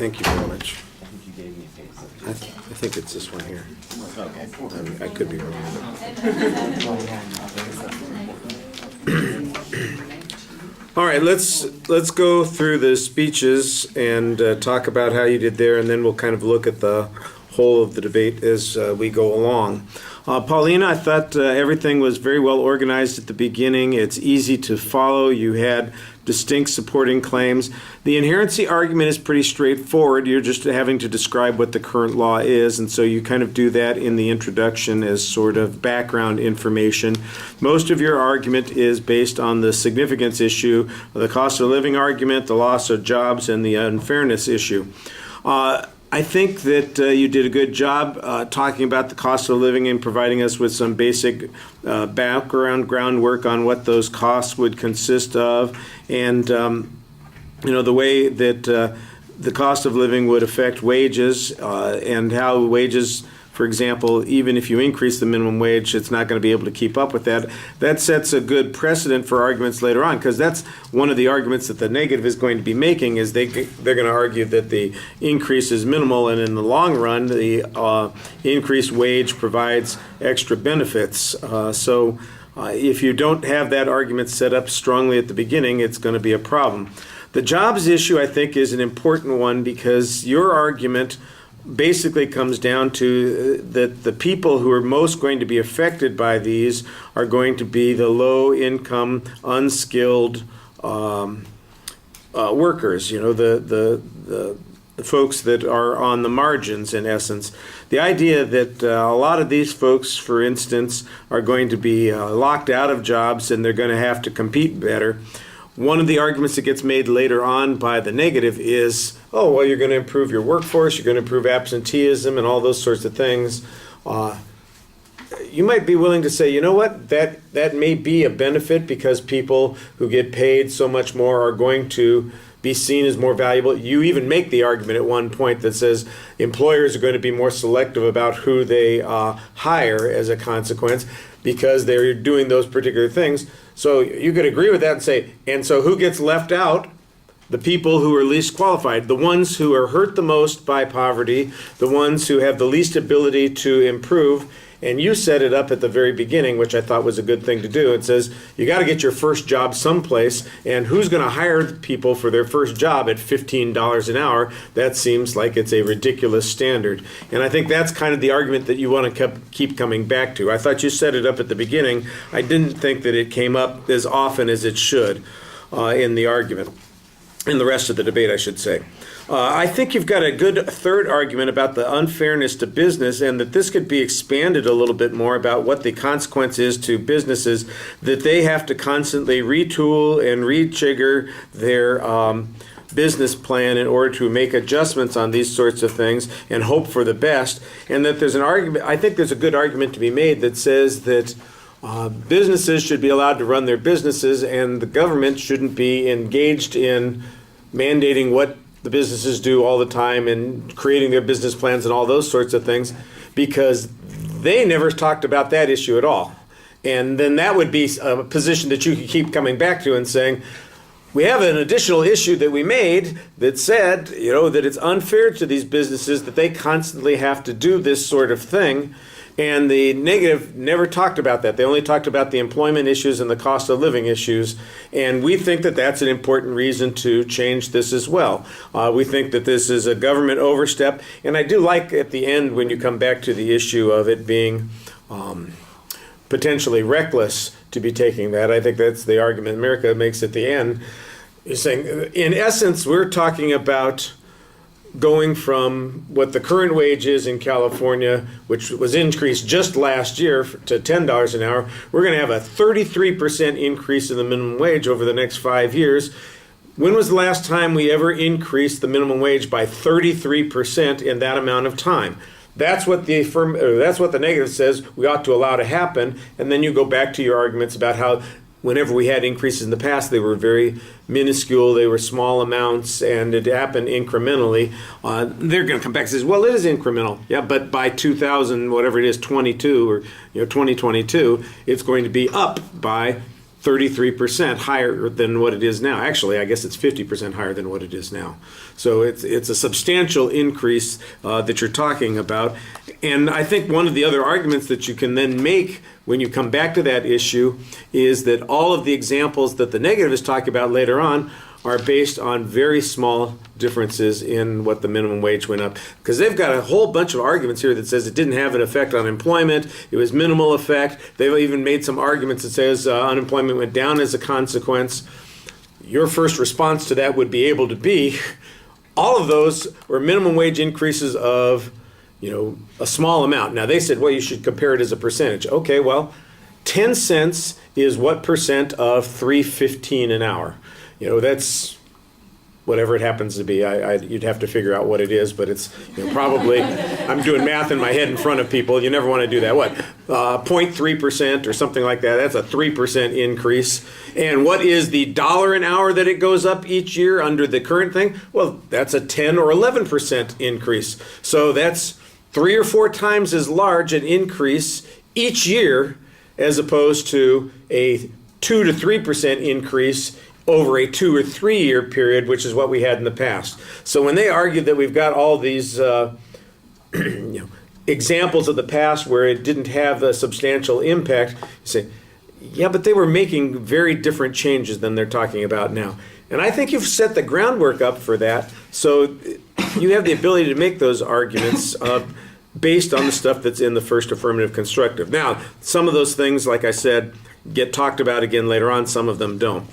Thank you very much. I think you gave me a page. I think it's this one here. Okay. I could be wrong. All right, let's go through the speeches and talk about how you did there, and then we'll kind of look at the whole of the debate as we go along. Paulina, I thought everything was very well organized at the beginning. It's easy to follow. You had distinct supporting claims. The inherency argument is pretty straightforward. You're just having to describe what the current law is, and so you kind of do that in the introduction as sort of background information. Most of your argument is based on the significance issue, the cost of living argument, the loss of jobs, and the unfairness issue. I think that you did a good job talking about the cost of living and providing us with some basic groundwork on what those costs would consist of, and the way that the cost of living would affect wages and how wages, for example, even if you increase the minimum wage, it's not going to be able to keep up with that. That sets a good precedent for arguments later on, because that's one of the arguments that the negative is going to be making, is they're going to argue that the increase is minimal, and in the long run, the increased wage provides extra benefits. So if you don't have that argument set up strongly at the beginning, it's going to be a problem. The jobs issue, I think, is an important one, because your argument basically comes down to that the people who are most going to be affected by these are going to be the low-income, unskilled workers, the folks that are on the margins, in essence. The idea that a lot of these folks, for instance, are going to be locked out of jobs and they're going to have to compete better. One of the arguments that gets made later on by the negative is, oh, well, you're going to improve your workforce, you're going to improve absenteeism and all those sorts of things. You might be willing to say, you know what, that may be a benefit, because people who get paid so much more are going to be seen as more valuable. You even make the argument at one point that says employers are going to be more selective about who they hire as a consequence, because they're doing those particular things. So you could agree with that and say, and so who gets left out? The people who are least qualified, the ones who are hurt the most by poverty, the ones who have the least ability to improve. And you set it up at the very beginning, which I thought was a good thing to do. It says you got to get your first job someplace, and who's going to hire people for their first job at $15 an hour? That seems like it's a ridiculous standard. And I think that's kind of the argument that you want to keep coming back to. I thought you set it up at the beginning. I didn't think that it came up as often as it should in the argument, in the rest of the debate, I should say. I think you've got a good third argument about the unfairness to business, and that this could be expanded a little bit more about what the consequence is to businesses, that they have to constantly retool and rejigger their business plan in order to make adjustments on these sorts of things and hope for the best. And that there's an argument, I think there's a good argument to be made that says that businesses should be allowed to run their businesses, and the government shouldn't be engaged in mandating what the businesses do all the time and creating their business plans and all those sorts of things, because they never talked about that issue at all. And then that would be a position that you could keep coming back to and saying, we have an additional issue that we made that said, that it's unfair to these businesses that they constantly have to do this sort of thing. And the negative never talked about that. They only talked about the employment issues and the cost of living issues. And we think that that's an important reason to change this as well. We think that this is a government overstep. And I do like at the end when you come back to the issue of it being potentially reckless to be taking that. I think that's the argument America makes at the end. He's saying, in essence, we're talking about going from what the current wage is in California, which was increased just last year to $10 an hour, we're going to have a 33% increase in the minimum wage over the next 5 years. When was the last time we ever increased the minimum wage by 33% in that amount of time? That's what the negative says we ought to allow to happen. And then you go back to your arguments about how whenever we had increases in the past, they were very minuscule, they were small amounts, and it happened incrementally. They're going to come back and say, well, it is incremental. Yeah, but by 2000, whatever it is, 22 or 2022, it's going to be up by 33% higher than what it is now. Actually, I guess it's 50% higher than what it is now. So it's a substantial increase that you're talking about. And I think one of the other arguments that you can then make when you come back to that issue is that all of the examples that the negative is talking about later on are based on very small differences in what the minimum wage went up. Because they've got a whole bunch of arguments here that says it didn't have an effect on employment, it was minimal effect. They've even made some arguments that says unemployment went down as a consequence. Your first response to that would be able to be, all of those were minimum wage increases of, a small amount. Now they said, well, you should compare it as a percentage. Okay, well, 10 cents is what percent of $3.15 an hour? That's whatever it happens to be. You'd have to figure out what it is, but it's probably, I'm doing math in my head in front of people. You never want to do that. What, 0.3% or something like that? That's a 3% increase. And what is the dollar an hour that it goes up each year under the current thing? Well, that's a 10 or 11% increase. So that's 3 or 4 times as large an increase each year as opposed to a 2 to 3% increase over a 2 or 3 year period, which is what we had in the past. So when they argue that we've got all these examples of the past where it didn't have a substantial impact, you say, yeah, but they were making very different changes than they're talking about now. And I think you've set the groundwork up for that, so you have the ability to make those arguments based on the stuff that's in the first affirmative constructive. Now, some of those things, like I said, get talked about again later on, some of them don't.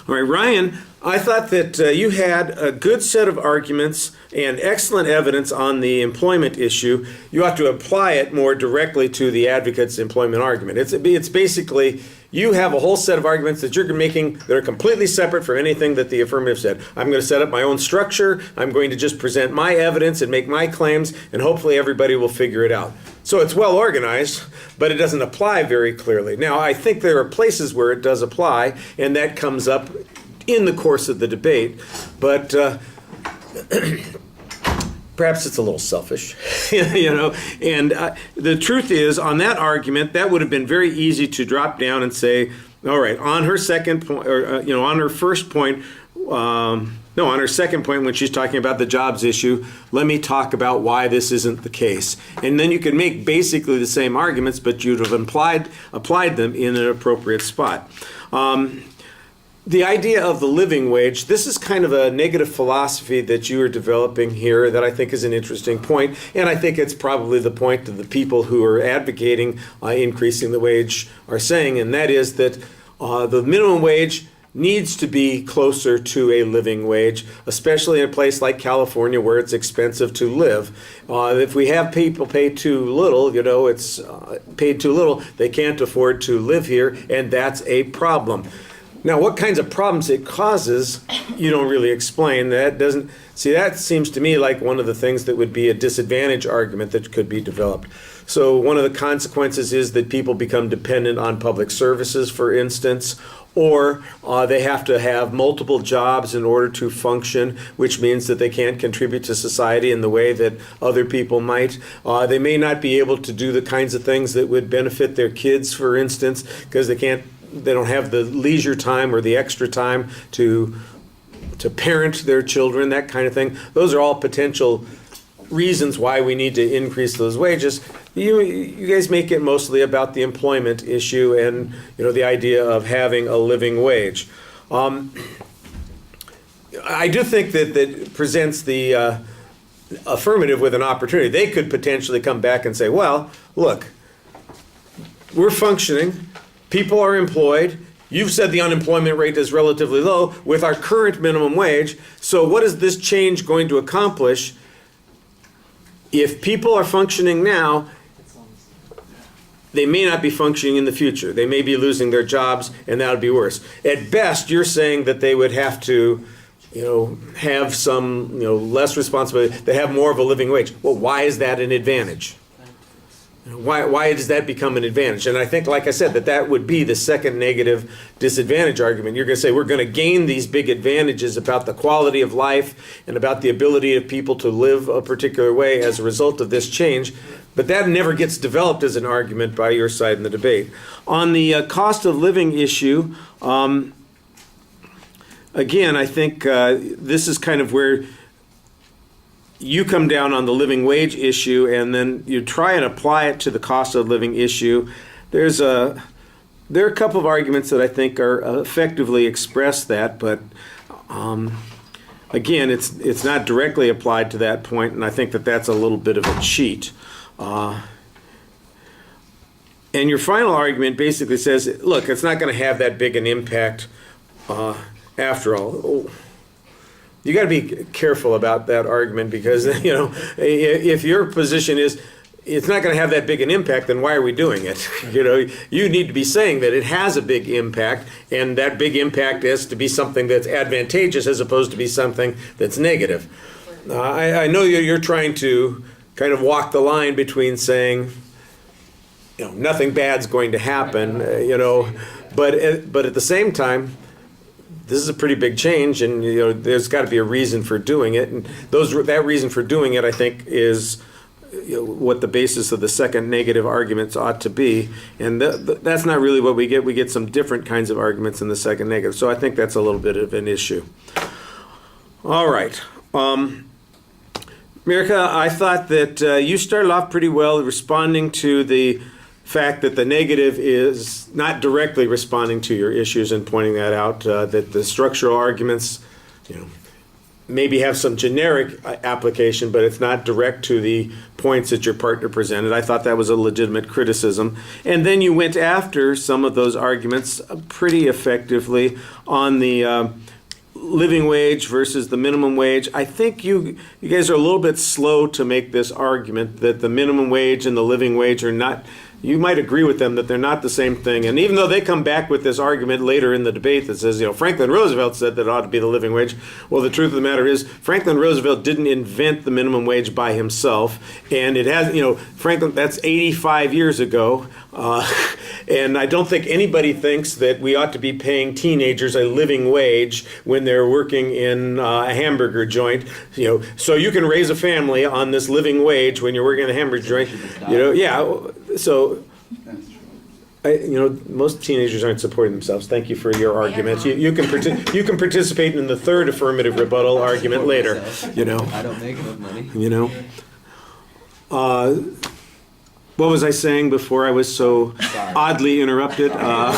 All right, Ryan, I thought that you had a good set of arguments and excellent evidence on the employment issue. You have to apply it more directly to the advocate's employment argument. It's basically, you have a whole set of arguments that you're making that are completely separate from anything that the affirmative said. I'm going to set up my own structure. I'm going to just present my evidence and make my claims, and hopefully everybody will figure it out. So it's well organized, but it doesn't apply very clearly. Now, I think there are places where it does apply, and that comes up in the course of the debate, but perhaps it's a little selfish, And the truth is, on that argument, that would have been very easy to drop down and say, all right, on her second point, or on her first point, on her second point, when she's talking about the jobs issue, let me talk about why this isn't the case. And then you can make basically the same arguments, but you'd have applied them in an appropriate spot. The idea of the living wage, this is kind of a negative philosophy that you are developing here that I think is an interesting point, and I think it's probably the point that the people who are advocating increasing the wage are saying, and that is that the minimum wage needs to be closer to a living wage, especially in a place like California where it's expensive to live. If we have people pay too little, it's paid too little, they can't afford to live here, and that's a problem. Now, what kinds of problems it causes, you don't really explain. That seems to me like one of the things that would be a disadvantage argument that could be developed. So one of the consequences is that people become dependent on public services, for instance, or they have to have multiple jobs in order to function, which means that they can't contribute to society in the way that other people might. They may not be able to do the kinds of things that would benefit their kids, for instance, because they don't have the leisure time or the extra time to parent their children, that kind of thing. Those are all potential reasons why we need to increase those wages. You guys make it mostly about the employment issue and the idea of having a living wage. I do think that presents the affirmative with an opportunity. They could potentially come back and say, well, look, we're functioning. People are employed. You've said the unemployment rate is relatively low with our current minimum wage. So what is this change going to accomplish? If people are functioning now, they may not be functioning in the future. They may be losing their jobs, and that would be worse. At best, you're saying that they would have to, have some, less responsibility. They have more of a living wage. Well, why is that an advantage? Why does that become an advantage? And I think, like I said, that would be the second negative disadvantage argument. You're going to say we're going to gain these big advantages about the quality of life and about the ability of people to live a particular way as a result of this change, but that never gets developed as an argument by your side in the debate. On the cost of living issue, again, I think this is kind of where you come down on the living wage issue, and then you try and apply it to the cost of living issue. There are a couple of arguments that I think are effectively express that, but again, it's not directly applied to that point, and I think that's a little bit of a cheat. And your final argument basically says, look, it's not going to have that big an impact after all. You got to be careful about that argument because, if your position is it's not going to have that big an impact, then why are we doing it? You need to be saying that it has a big impact, and that big impact has to be something that's advantageous as opposed to be something that's negative. I know you're trying to kind of walk the line between saying, nothing bad's going to happen, but at the same time, this is a pretty big change, and there's got to be a reason for doing it, and that reason for doing it, I think, is what the basis of the second negative arguments ought to be, and that's not really what we get. We get some different kinds of arguments in the second negative, so I think that's a little bit of an issue. All right. Mirka, I thought that you started off pretty well responding to the fact that the negative is not directly responding to your issues and pointing that out, that the structural arguments, maybe have some generic application, but it's not direct to the points that your partner presented. I thought that was a legitimate criticism. And then you went after some of those arguments pretty effectively on the living wage versus the minimum wage. I think you guys are a little bit slow to make this argument that the minimum wage and the living wage are not. You might agree with them that they're not the same thing. And even though they come back with this argument later in the debate that says, Franklin Roosevelt said that it ought to be the living wage. Well, the truth of the matter is Franklin Roosevelt didn't invent the minimum wage by himself. And it has, Franklin, that's 85 years ago. And I don't think anybody thinks that we ought to be paying teenagers a living wage when they're working in a hamburger joint. So you can raise a family on this living wage when you're working in a hamburger joint. So, most teenagers aren't supporting themselves. Thank you for your argument. You can participate in the third affirmative rebuttal argument later. I don't make enough money. What was I saying before I was so oddly interrupted? Sorry.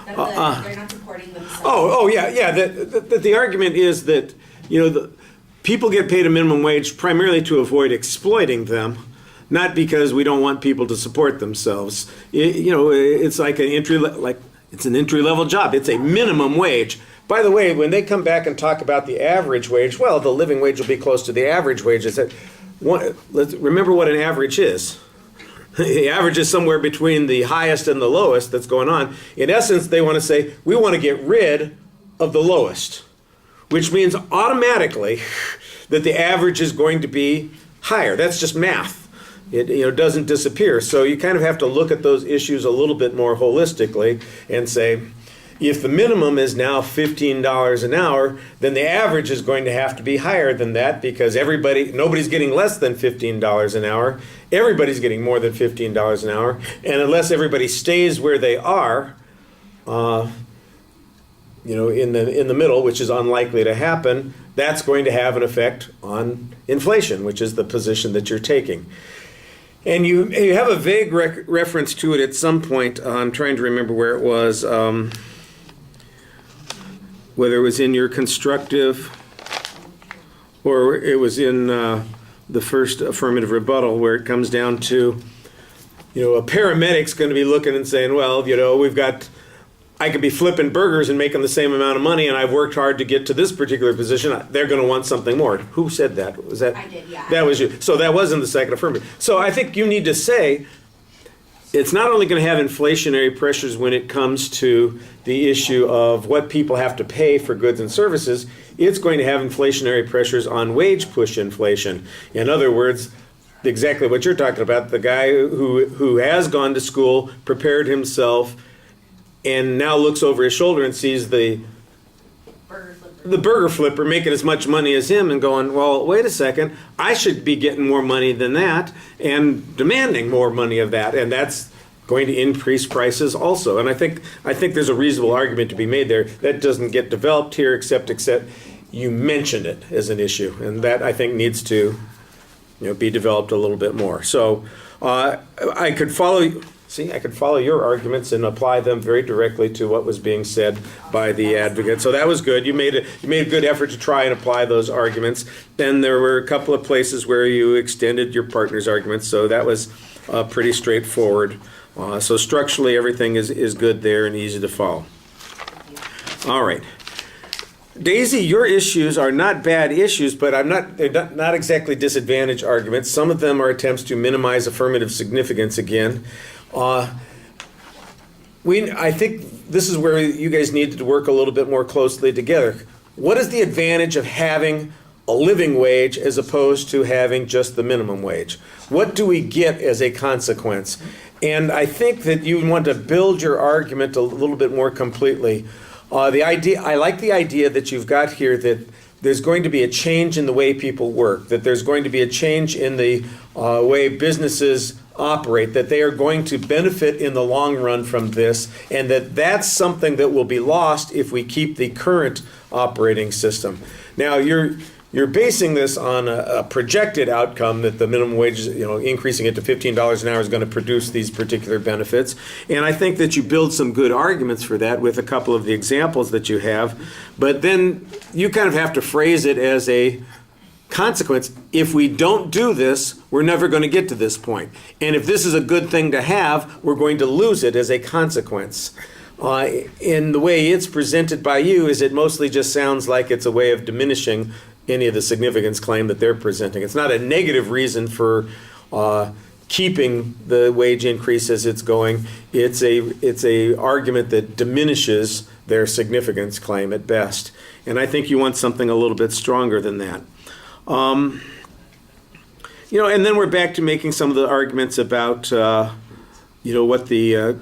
They're not supporting themselves. Yeah. The argument is that people get paid a minimum wage primarily to avoid exploiting them, not because we don't want people to support themselves. It's like it's an entry level job. It's a minimum wage. By the way, when they come back and talk about the average wage, well, the living wage will be close to the average wage. Let's remember what an average is. The average is somewhere between the highest and the lowest that's going on. In essence, they want to say, we want to get rid of the lowest, which means automatically that the average is going to be higher. That's just math. It doesn't disappear. So you kind of have to look at those issues a little bit more holistically and say, if the minimum is now $15 an hour, then the average is going to have to be higher than that because nobody's getting less than $15 an hour. Everybody's getting more than $15 an hour. And unless everybody stays where they are, in the middle, which is unlikely to happen, that's going to have an effect on inflation, which is the position that you're taking. And you have a vague reference to it at some point. I'm trying to remember where it was. Whether it was in your constructive or it was in the first affirmative rebuttal, where it comes down to, a paramedic's going to be looking and saying, well, I could be flipping burgers and making the same amount of money, and I've worked hard to get to this particular position. They're going to want something more. Who said that? Was that? I did, yeah. That was you. So that was in the second affirmative. So I think you need to say, it's not only going to have inflationary pressures when it comes to the issue of what people have to pay for goods and services, it's going to have inflationary pressures on wage push inflation. In other words, exactly what you're talking about. The guy who has gone to school, prepared himself, and now looks over his shoulder and sees the burger flipper making as much money as him and going, well, wait a second, I should be getting more money than that and demanding more money of that. And that's going to increase prices also. And I think there's a reasonable argument to be made there. That doesn't get developed here except you mentioned it as an issue. And that, I think, needs to be developed a little bit more. So I could follow your arguments and apply them very directly to what was being said by the advocate. So that was good. You made a good effort to try and apply those arguments. Then there were a couple of places where you extended your partner's arguments. So that was pretty straightforward. So structurally, everything is good there and easy to follow. All right. Daisy, your issues are not bad issues, but they're not exactly disadvantage arguments. Some of them are attempts to minimize affirmative significance again. I think this is where you guys need to work a little bit more closely together. What is the advantage of having a living wage as opposed to having just the minimum wage? What do we get as a consequence? And I think that you want to build your argument a little bit more completely. I like the idea that you've got here that there's going to be a change in the way people work, that there's going to be a change in the way businesses operate, that they are going to benefit in the long run from this, and that's something that will be lost if we keep the current operating system. Now, you're basing this on a projected outcome that the minimum wage, increasing it to $15 an hour is going to produce these particular benefits. And I think that you build some good arguments for that with a couple of the examples that you have. But then you kind of have to phrase it as a consequence. If we don't do this, we're never going to get to this point. And if this is a good thing to have, we're going to lose it as a consequence. In the way it's presented by you, it mostly just sounds like it's a way of diminishing any of the significance claim that they're presenting. It's not a negative reason for keeping the wage increase as it's going. It's a argument that diminishes their significance claim at best. And I think you want something a little bit stronger than that. And then we're back to making some of the arguments about what the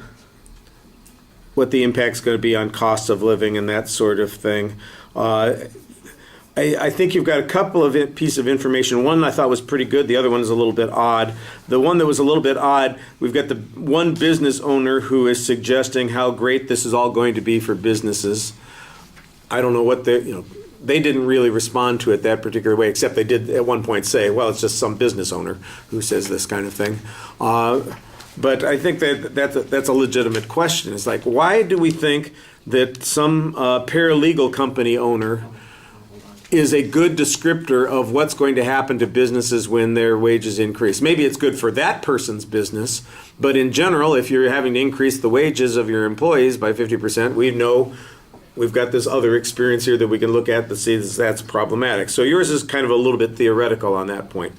impact's going to be on cost of living and that sort of thing. I think you've got a couple of pieces of information. One I thought was pretty good. The other one is a little bit odd. The one that was a little bit odd, we've got the one business owner who is suggesting how great this is all going to be for businesses. I don't know what they didn't really respond to it that particular way, except they did at one point say, well, it's just some business owner who says this kind of thing. But I think that's a legitimate question. It's like, why do we think that some paralegal company owner is a good descriptor of what's going to happen to businesses when their wages increase? Maybe it's good for that person's business, but in general, if you're having to increase the wages of your employees by 50%, we know we've got this other experience here that we can look at to see that's problematic. So yours is kind of a little bit theoretical on that point.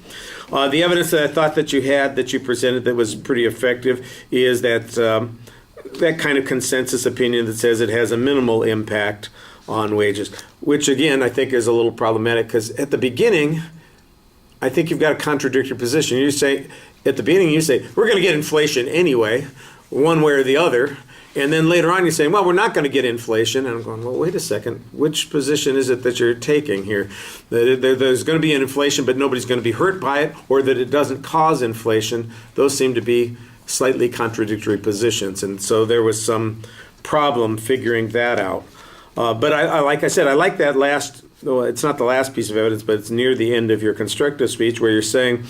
The evidence that I thought that you presented that was pretty effective is that kind of consensus opinion that says it has a minimal impact on wages, which again I think is a little problematic because at the beginning, I think you've got a contradictory position. You say, at the beginning, we're going to get inflation anyway, one way or the other. And then later on, you're saying, well, we're not going to get inflation. And I'm going, well, wait a second. Which position is it that you're taking here? That there's going to be an inflation, but nobody's going to be hurt by it, or that it doesn't cause inflation? Those seem to be slightly contradictory positions. And so there was some problem figuring that out. But like I said, I like that last, well, it's not the last piece of evidence, but it's near the end of your constructive speech where you're saying,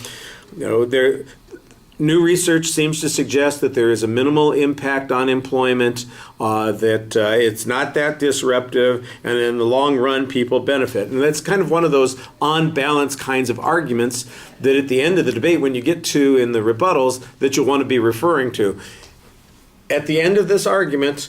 new research seems to suggest that there is a minimal impact on employment, that it's not that disruptive, and in the long run, people benefit. And that's kind of one of those on balance kinds of arguments that at the end of the debate, when you get to in the rebuttals, that you'll want to be referring to. At the end of this argument,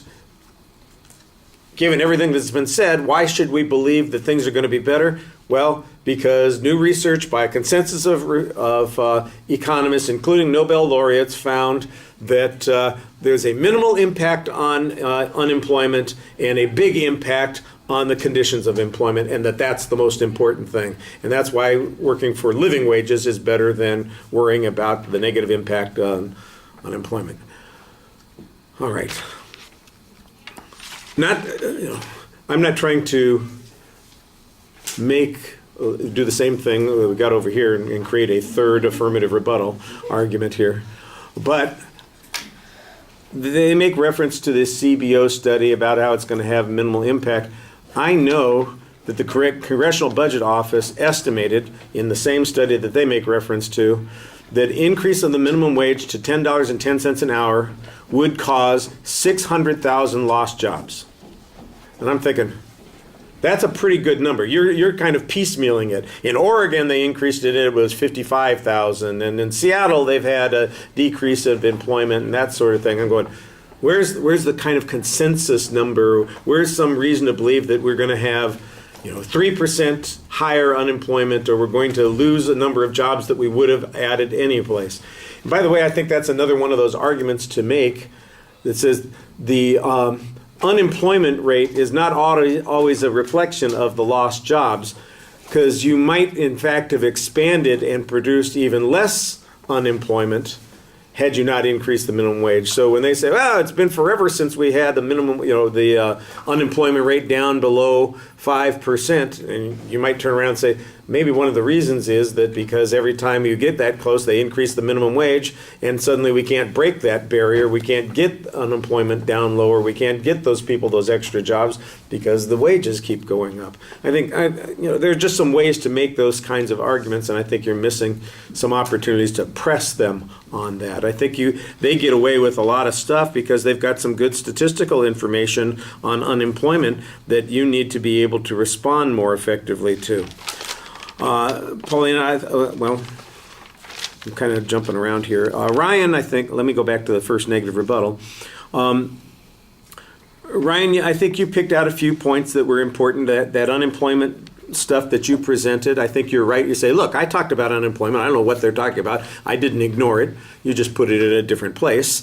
given everything that's been said, why should we believe that things are going to be better? Well, because new research by a consensus of economists, including Nobel laureates, found that there's a minimal impact on unemployment and a big impact on the conditions of employment, and that's the most important thing. And that's why working for living wages is better than worrying about the negative impact on unemployment. All right. I'm not trying to do the same thing that we got over here and create a third affirmative rebuttal argument here. But they make reference to this CBO study about how it's going to have minimal impact. I know that the Congressional Budget Office estimated in the same study that they make reference to that increase of the minimum wage to $10.10 an hour would cause 600,000 lost jobs. And I'm thinking, that's a pretty good number. You're kind of piecemealing it. In Oregon, they increased it was 55,000. And in Seattle, they've had a decrease of employment and that sort of thing. I'm going, where's the kind of consensus number? Where's some reason to believe that we're going to have 3% higher unemployment, or we're going to lose a number of jobs that we would have added anyplace? And by the way, I think that's another one of those arguments to make that says the unemployment rate is not always a reflection of the lost jobs, because you might in fact have expanded and produced even less unemployment had you not increased the minimum wage. So when they say, well, it's been forever since we had the minimum, the unemployment rate down below 5%, and you might turn around and say, maybe one of the reasons is that because every time you get that close, they increase the minimum wage, and suddenly we can't break that barrier. We can't get unemployment down lower. We can't get those people those extra jobs because the wages keep going up. I think there are just some ways to make those kinds of arguments, and I think you're missing some opportunities to press them on that. I think they get away with a lot of stuff because they've got some good statistical information on unemployment that you need to be able to respond more effectively to. Paulina, I'm kind of jumping around here. Ryan, I think, let me go back to the first negative rebuttal. Ryan, I think you picked out a few points that were important, that unemployment stuff that you presented. I think you're right. You say, look, I talked about unemployment. I don't know what they're talking about. I didn't ignore it. You just put it in a different place.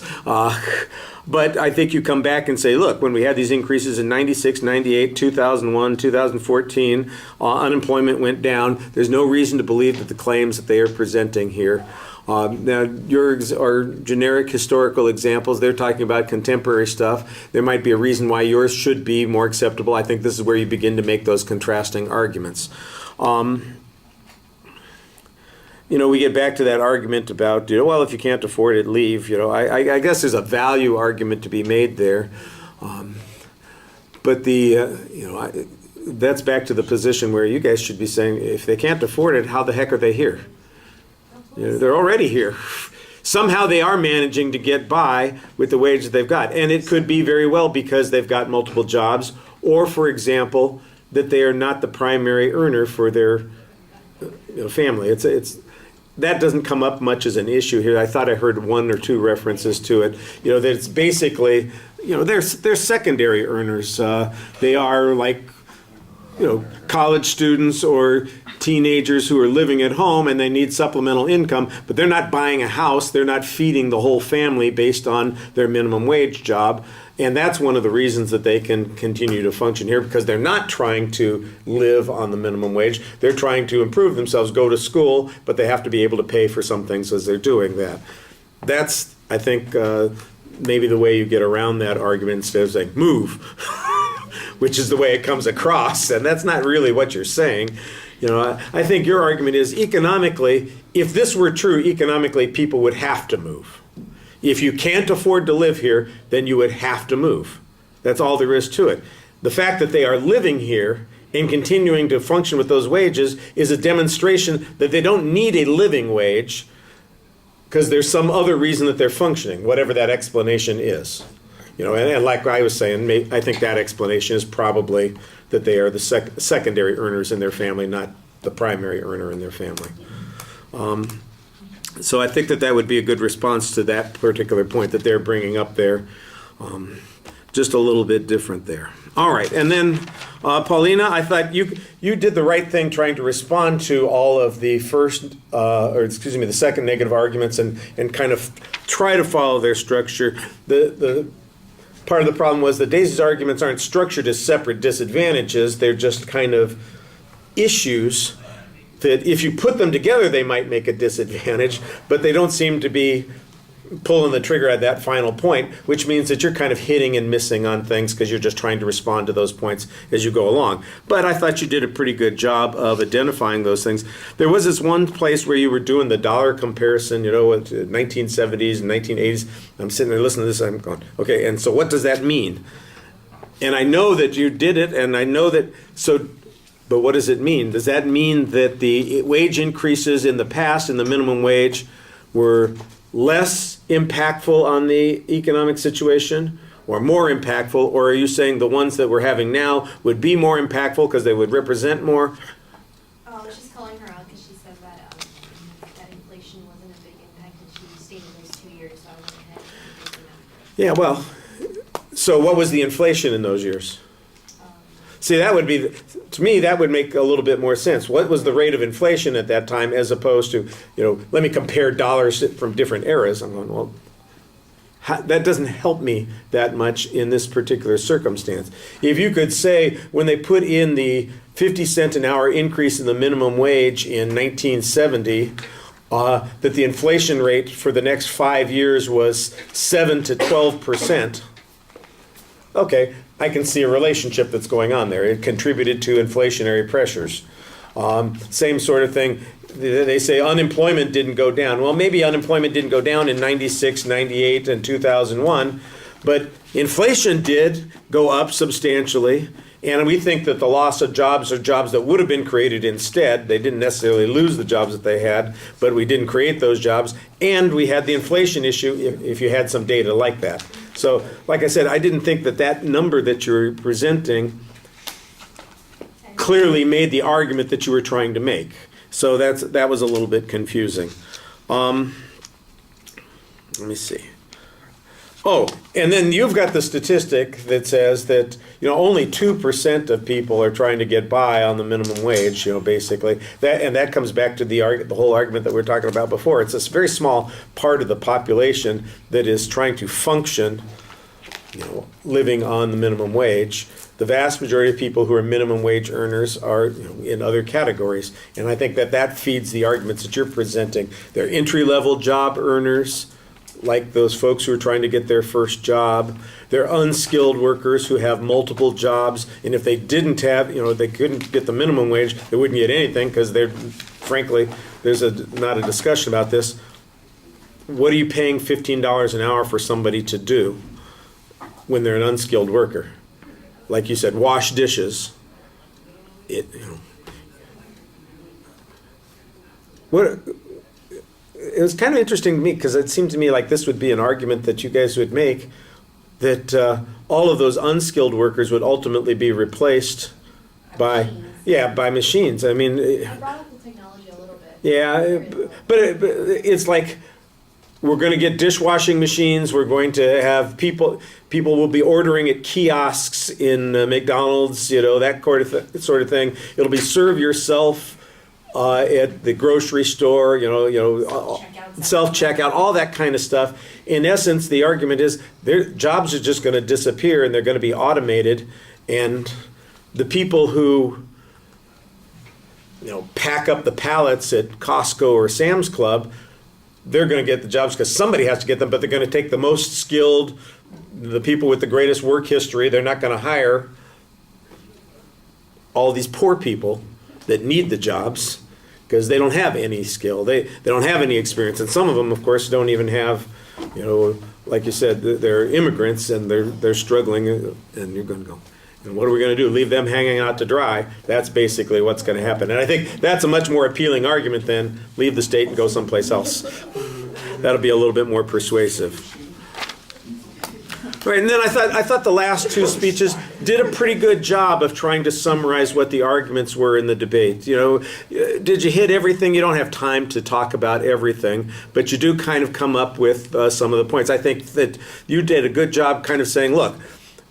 But I think you come back and say, look, when we had these increases in 96, 98, 2001, 2014, unemployment went down. There's no reason to believe that the claims that they are presenting here. Now, yours are generic historical examples. They're talking about contemporary stuff. There might be a reason why yours should be more acceptable. I think this is where you begin to make those contrasting arguments. We get back to that argument about, well, if you can't afford it, leave. I guess there's a value argument to be made there. But that's back to the position where you guys should be saying, if they can't afford it, how the heck are they here? They're already here. Somehow they are managing to get by with the wage that they've got. And it could be very well because they've got multiple jobs, or, for example, that they are not the primary earner for their family. That doesn't come up much as an issue here. I thought I heard one or two references to it. That it's basically, they're secondary earners. They are like, college students or teenagers who are living at home and they need supplemental income, but they're not buying a house. They're not feeding the whole family based on their minimum wage job. And that's one of the reasons that they can continue to function here, because they're not trying to live on the minimum wage. They're trying to improve themselves, go to school, but they have to be able to pay for some things as they're doing that. That's, I think, maybe the way you get around that argument instead of saying, move, which is the way it comes across. And that's not really what you're saying. I think your argument is economically, if this were true, economically, people would have to move. If you can't afford to live here, then you would have to move. That's all there is to it. The fact that they are living here and continuing to function with those wages is a demonstration that they don't need a living wage because there's some other reason that they're functioning, whatever that explanation is. And like I was saying, I think that explanation is probably that they are the secondary earners in their family, not the primary earner in their family. So I think that would be a good response to that particular point that they're bringing up there. just a little bit different there. All right, and then Paulina, I thought you did the right thing trying to respond to all of the the second negative arguments and kind of try to follow their structure. The part of the problem was that Daisy's arguments aren't structured as separate disadvantages. They're just kind of issues that if you put them together, they might make a disadvantage, but they don't seem to be pulling the trigger at that final point, which means that you're kind of hitting and missing on things because you're just trying to respond to those points as you go along. But I thought you did a pretty good job of identifying those things. There was this one place where you were doing the dollar comparison, with 1970s and 1980s. I'm sitting there listening to this, I'm going, okay, and so what does that mean? And I know that you did it, and I know that, but what does it mean? Does that mean that the wage increases in the past in the minimum wage were less impactful on the economic situation or more impactful? Or are you saying the ones that we're having now would be more impactful because they would represent more? I was just calling her out because she said that inflation wasn't a big impact, and she stated those 2 years, so I went ahead and did the Yeah, well, so what was the inflation in those years? See, that would be, to me, that would make a little bit more sense. What was the rate of inflation at that time as opposed to, let me compare dollars from different eras. I'm going, well, that doesn't help me that much in this particular circumstance. If you could say when they put in the 50-cent an hour increase in the minimum wage in 1970, that the inflation rate for the next 5 years was 7 to 12%. Okay, I can see a relationship that's going on there. It contributed to inflationary pressures. Same sort of thing. They say unemployment didn't go down. Well, maybe unemployment didn't go down in 96, 98, and 2001, but inflation did go up substantially. And we think that the loss of jobs are jobs that would have been created instead. They didn't necessarily lose the jobs that they had, but we didn't create those jobs. And we had the inflation issue if you had some data like that. So, like I said, I didn't think that number that you're presenting clearly made the argument that you were trying to make. So that was a little bit confusing. Let me see. Oh, and then you've got the statistic that says that only 2% of people are trying to get by on the minimum wage. Basically that comes back to the whole argument that we were talking about before. It's a very small part of the population that is trying to function, living on the minimum wage. The vast majority of people who are minimum wage earners are in other categories, and I think that feeds the arguments that you're presenting. They're entry-level job earners, like those folks who are trying to get their first job. They're unskilled workers who have multiple jobs, and if they didn't have, they couldn't get the minimum wage, they wouldn't get anything because frankly, there's not a discussion about this. What are you paying $15 an hour for somebody to do when they're an unskilled worker? Like you said, wash dishes. It was kind of interesting to me because it seemed to me like this would be an argument that you guys would make, that all of those unskilled workers would ultimately be replaced by machines. I mean, I brought up the technology a little bit. Yeah, but it's like we're going to get dishwashing machines. We're going to have people will be ordering at kiosks in McDonald's, that sort of thing. It'll be serve yourself at the grocery store, self-checkout, all that kind of stuff. In essence, the argument is their jobs are just going to disappear and they're going to be automated. And the people who, pack up the pallets at Costco or Sam's Club, they're going to get the jobs because somebody has to get them, but they're going to take the most skilled, the people with the greatest work history. They're not going to hire all these poor people that need the jobs because they don't have any skill. They don't have any experience. And some of them, of course, don't even have, like you said, they're immigrants and they're struggling, and you're going to go, and what are we going to do? Leave them hanging out to dry? That's basically what's going to happen. And I think that's a much more appealing argument than leave the state and go someplace else. That'll be a little bit more persuasive. Right, and then I thought the last two speeches did a pretty good job of trying to summarize what the arguments were in the debate. Did you hit everything? You don't have time to talk about everything, but you do kind of come up with some of the points. I think that you did a good job kind of saying, look,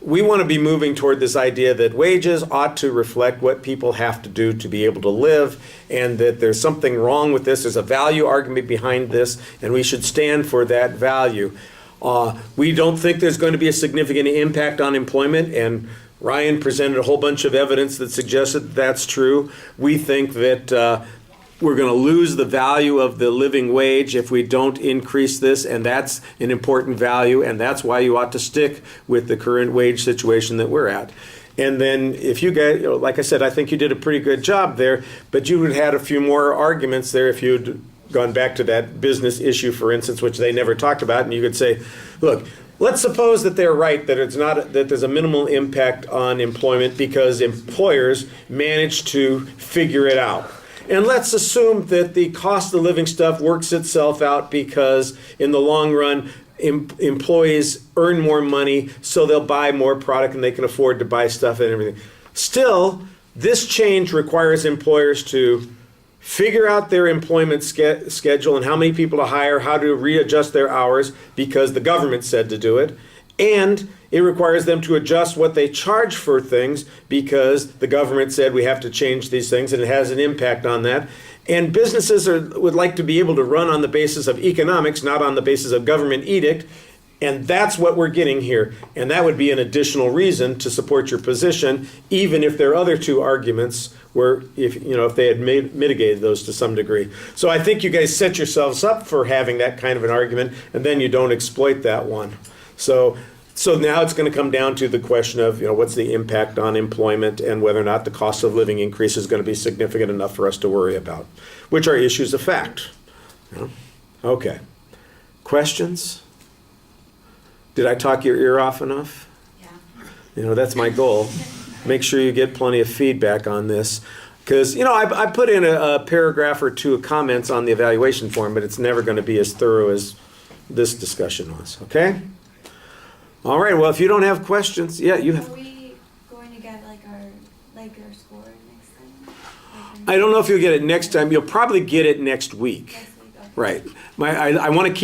we want to be moving toward this idea that wages ought to reflect what people have to do to be able to live, and that there's something wrong with this. There's a value argument behind this, and we should stand for that value. We don't think there's going to be a significant impact on employment, and Ryan presented a whole bunch of evidence that suggested that's true. We think that we're going to lose the value of the living wage if we don't increase this, and that's an important value, and that's why you ought to stick with the current wage situation that we're at. And then if you guys, like I said, I think you did a pretty good job there, but you would have had a few more arguments there if you'd gone back to that business issue, for instance, which they never talked about, and you could say, look, let's suppose that they're right, that it's not, that there's a minimal impact on employment because employers manage to figure it out. And let's assume that the cost of living stuff works itself out because in the long run, employees earn more money, so they'll buy more product and they can afford to buy stuff and everything. Still, this change requires employers to figure out their employment schedule and how many people to hire, how to readjust their hours because the government said to do it. And it requires them to adjust what they charge for things because the government said we have to change these things, and it has an impact on that. And businesses would like to be able to run on the basis of economics, not on the basis of government edict. And that's what we're getting here. And that would be an additional reason to support your position, even if their other two arguments were, if they had mitigated those to some degree. So I think you guys set yourselves up for having that kind of an argument, and then you don't exploit that one. So now it's going to come down to the question of, what's the impact on employment and whether or not the cost of living increase is going to be significant enough for us to worry about, which are issues of fact. Okay. Questions? Did I talk your ear off enough? Yeah. That's my goal. Make sure you get plenty of feedback on this. Because, I put in a paragraph or two of comments on the evaluation form, but it's never going to be as thorough as this discussion was. Okay? All right. Well, if you don't have questions, you have. Are we going to get our score next time? I don't know if you'll get it next time. You'll probably get it next week. Next week, okay. Right. I want to keep